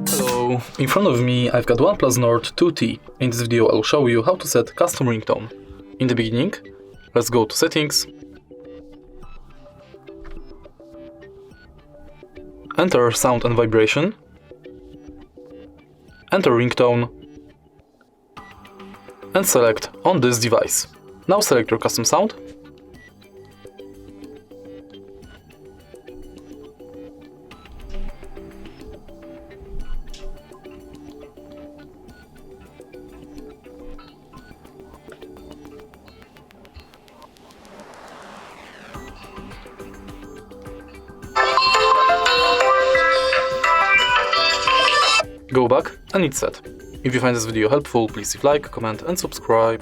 Hello, in front of me I've got OnePlus Nord 2T. In this video I'll show you how to set custom ringtone. In the beginning, let's go to settings, enter sound and vibration, enter ringtone, and select on this device. Now select your custom sound, go back and it's set. If you find this video helpful, please leave like, comment and subscribe.